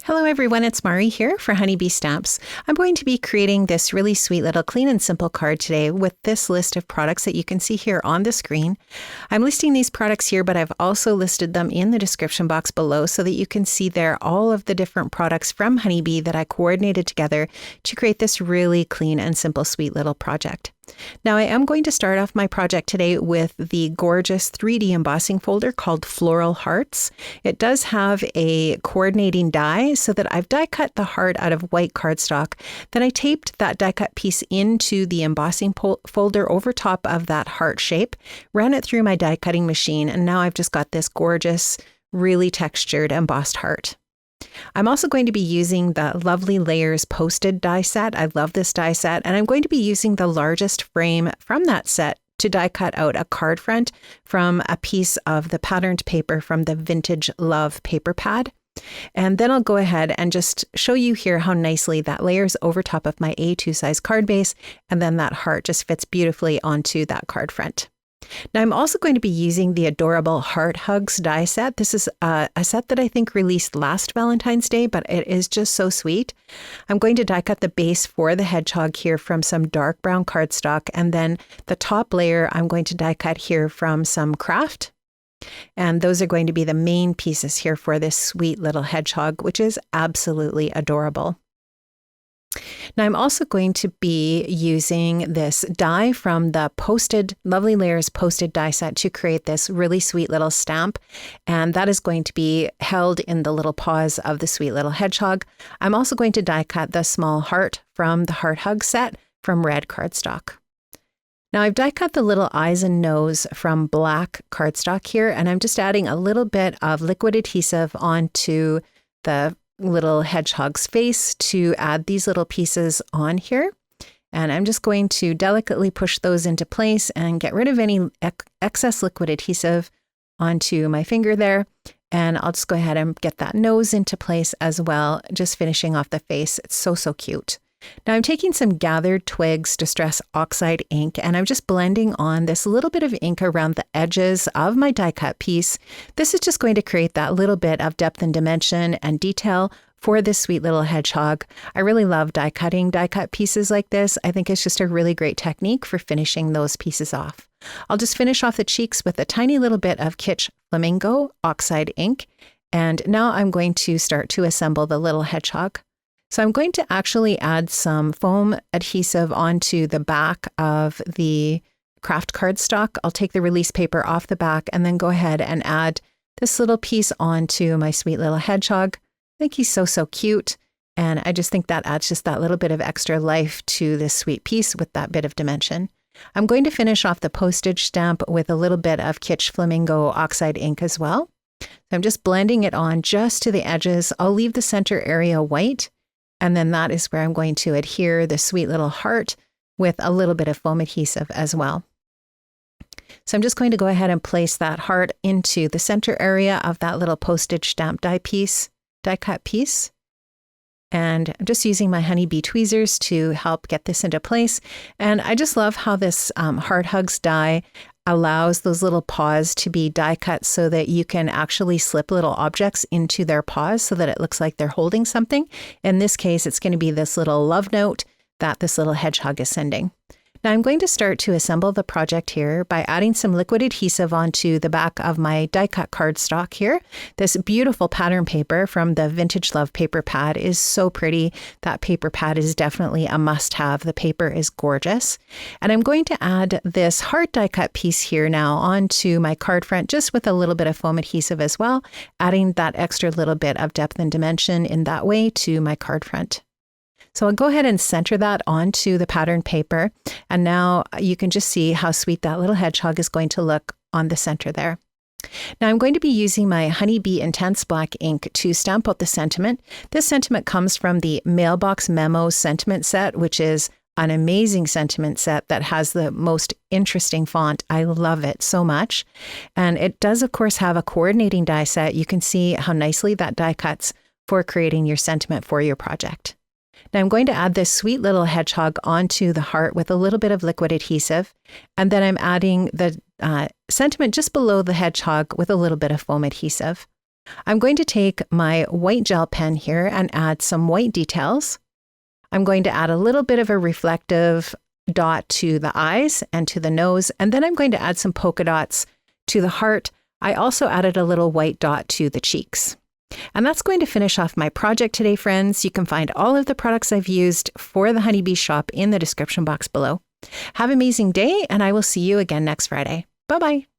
Hello everyone, it's Mari here for Honeybee Stamps. I'm going to be creating this really sweet little clean and simple card today with this list of products that you can see here on the screen. I'm listing these products here, but I've also listed them in the description box below so that you can see there all of the different products from Honeybee that I coordinated together to create this really clean and simple sweet little project. Now I am going to start off my project today with the gorgeous 3D embossing folder called Floral Hearts. It does have a coordinating die so that I've die cut the heart out of white cardstock. Then I taped that die cut piece into the embossing folder over top of that heart shape, ran it through my die cutting machine, and now I've just got this gorgeous, really textured embossed heart. I'm also going to be using the Lovely Layers posted die set. I love this die set, and I'm going to be using the largest frame from that set to die cut out a card front from a piece of the patterned paper from the Vintage Love paper pad. And then I'll go ahead and just show you here how nicely that layers over top of my A2 size card base, and then that heart just fits beautifully onto that card front. Now I'm also going to be using the adorable Heart Hugs die set. This is a set that I think released last Valentine's Day, but it is just so sweet. I'm going to die cut the base for the hedgehog here from some dark brown cardstock, and then the top layer I'm going to die cut here from some craft. And those are going to be the main pieces here for this sweet little hedgehog, which is absolutely adorable. Now I'm also going to be using this die from the Lovely Layers posted die set to create this really sweet little stamp, and that is going to be held in the little paws of the sweet little hedgehog. I'm also going to die cut the small heart from the Heart Hug set from red cardstock. Now I've die cut the little eyes and nose from black cardstock here, and I'm just adding a little bit of liquid adhesive onto the little hedgehog's face to add these little pieces on here. And I'm just going to delicately push those into place and get rid of any excess liquid adhesive onto my finger there. And I'll just go ahead and get that nose into place as well, just finishing off the face. It's so, so cute. Now I'm taking some gathered Twigs Distress Oxide ink, and I'm just blending on this little bit of ink around the edges of my die cut piece. This is just going to create that little bit of depth and dimension and detail for this sweet little hedgehog. I really love die cut pieces like this. I think it's just a really great technique for finishing those pieces off. I'll just finish off the cheeks with a tiny little bit of Kitsch Flamingo Oxide ink, and now I'm going to start to assemble the little hedgehog. So I'm going to actually add some foam adhesive onto the back of the craft cardstock. I'll take the release paper off the back and then go ahead and add this little piece onto my sweet little hedgehog. I think he's so, so cute. And I just think that adds just that little bit of extra life to this sweet piece with that bit of dimension. I'm going to finish off the postage stamp with a little bit of Kitsch Flamingo Oxide ink as well. So I'm just blending it on just to the edges. I'll leave the center area white. And then that is where I'm going to adhere the sweet little heart with a little bit of foam adhesive as well. So I'm just going to go ahead and place that heart into the center area of that little postage stamp die cut piece. And I'm just using my Honeybee tweezers to help get this into place. And I just love how this Heart Hugs die allows those little paws to be die cut so that you can actually slip little objects into their paws so that it looks like they're holding something. In this case, it's going to be this little love note that this little hedgehog is sending. Now I'm going to start to assemble the project here by adding some liquid adhesive onto the back of my die cut cardstock here. This beautiful pattern paper from the Vintage Love paper pad is so pretty. That paper pad is definitely a must-have. The paper is gorgeous. And I'm going to add this heart die cut piece here now onto my card front just with a little bit of foam adhesive as well, adding that extra little bit of depth and dimension in that way to my card front. So I'll go ahead and center that onto the pattern paper. And now you can just see how sweet that little hedgehog is going to look on the center there. Now I'm going to be using my Honeybee Intense Black ink to stamp out the sentiment. This sentiment comes from the Mailbox Memos sentiment set, which is an amazing sentiment set that has the most interesting font. I love it so much. And it does, of course, have a coordinating die set. You can see how nicely that die cuts for creating your sentiment for your project. Now I'm going to add this sweet little hedgehog onto the heart with a little bit of liquid adhesive. And then I'm adding the sentiment just below the hedgehog with a little bit of foam adhesive. I'm going to take my white gel pen here and add some white details. I'm going to add a little bit of a reflective dot to the eyes and to the nose, and then I'm going to add some polka dots to the heart. I also added a little white dot to the cheeks. And that's going to finish off my project today, friends. You can find all of the products I've used for the Honeybee shop in the description box below. Have an amazing day, and I will see you again next Friday. Bye-bye.